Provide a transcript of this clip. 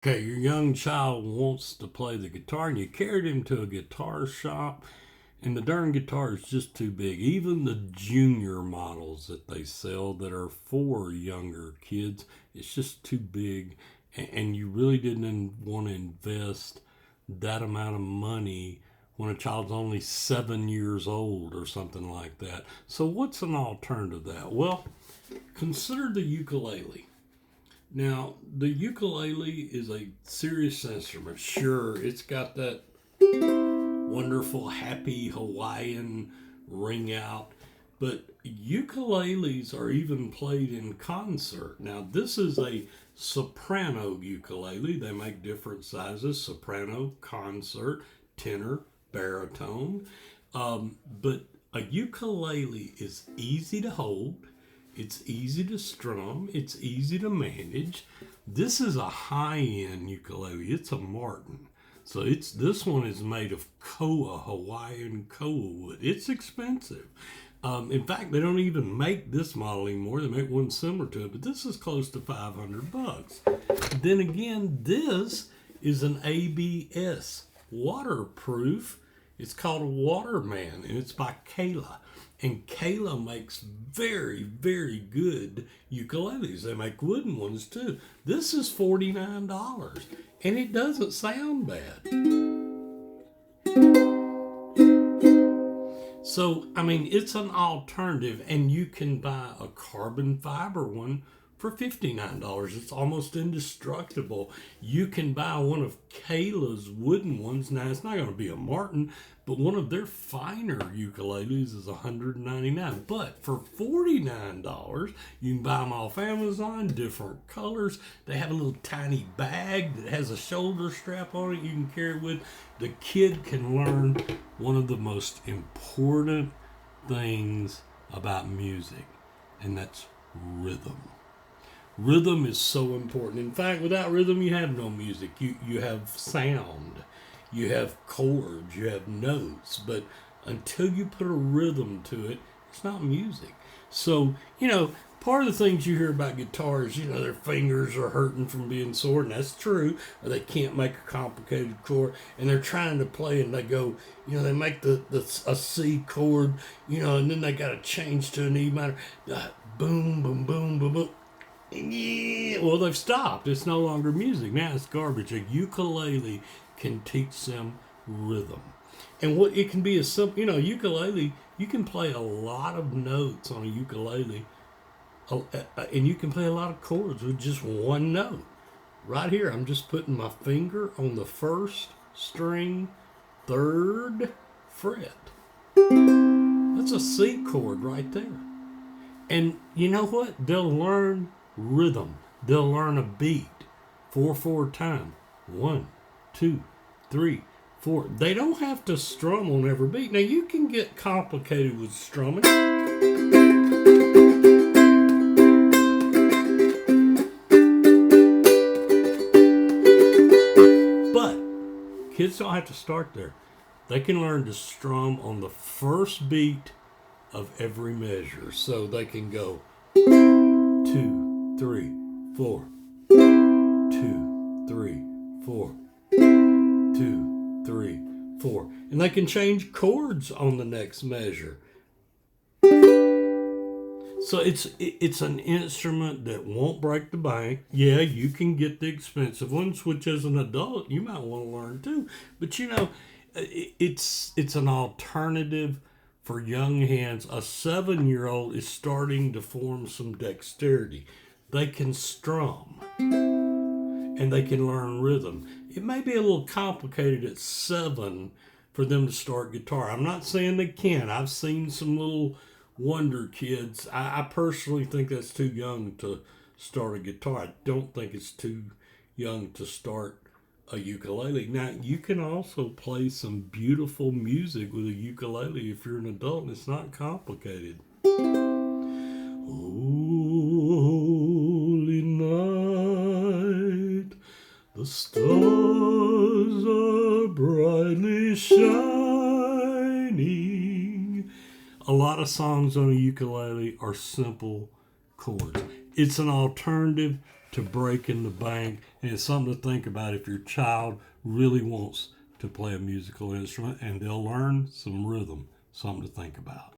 Okay, your young child wants to play the guitar, and you carried him to a guitar shop, and the darn guitar is just too big. Even the junior models that they sell that are for younger kids, it's just too big, and you really didn't want to invest that amount of money when a child's only 7 years old or something like that. So, what's an alternative to that? Well, consider the ukulele. Now, the ukulele is a serious instrument. Sure, it's got that wonderful, happy Hawaiian ring out, but ukuleles are even played in concert. Now, this is a soprano ukulele. They make different sizes: soprano, concert, tenor, baritone. But a ukulele is easy to hold, it's easy to strum, it's easy to manage. This is a high-end ukulele. It's a Martin. So this one is made of koa, Hawaiian koa wood. It's expensive. In fact, they don't even make this model anymore. They make one similar to it, but this is close to $500. Then again, this is an ABS waterproof. It's called a Waterman, and it's by Kayla. And Kayla makes very, very good ukuleles. They make wooden ones too. This is $49, and it doesn't sound bad. So, I mean, it's an alternative, and you can buy a carbon fiber one for $59. It's almost indestructible. You can buy one of Kayla's wooden ones. Now, it's not going to be a Martin, but one of their finer ukuleles is $199. But for $49, you can buy them off Amazon, different colors. They have a little tiny bag that has a shoulder strap on it you can carry with. The kid can learn one of the most important things about music, and that's rhythm. Rhythm is so important. In fact, without rhythm, you have no music. You have sound, you have chords, you have notes, but until you put a rhythm to it, it's not music. So, part of the things you hear about guitars, their fingers are hurting from being sore, and that's true, or they can't make a complicated chord, and they're trying to play, and they go, they make a C chord, and then they got to change to an E minor, boom, boom, boom, boom, boom. Yeah, well, they've stopped. It's no longer music. Now it's garbage. A ukulele can teach them rhythm. And what it can be a simple, ukulele, you can play a lot of notes on a ukulele, and you can play a lot of chords with just one note. Right here, I'm just putting my finger on the first string, third fret. That's a C chord right there. And you know what? They'll learn rhythm. They'll learn a beat. 4/4 time. 1, 2, 3, 4. They don't have to strum on every beat. Now you can get complicated with strumming. But kids don't have to start there. They can learn to strum on the first beat of every measure. So they can go 2, 3, 4, 2, 3, 4, 2, 3, 4. And they can change chords on the next measure. So it's an instrument that won't break the bank. Yeah, you can get the expensive ones, which as an adult you might want to learn too. But it's an alternative for young hands. A 7-year-old is starting to form some dexterity. They can strum and they can learn rhythm. It may be a little complicated at 7 for them to start guitar. I'm not saying they can't. I've seen some little wonder kids. I personally think that's too young to start a guitar. I don't think it's too young to start a ukulele. Now, you can also play some beautiful music with a ukulele if you're an adult, and it's not complicated. Holy night, the stars are brightly shining. A lot of songs on a ukulele are simple chords. It's an alternative to break in the bank, and it's something to think about if your child really wants to play a musical instrument, and they'll learn some rhythm. Something to think about.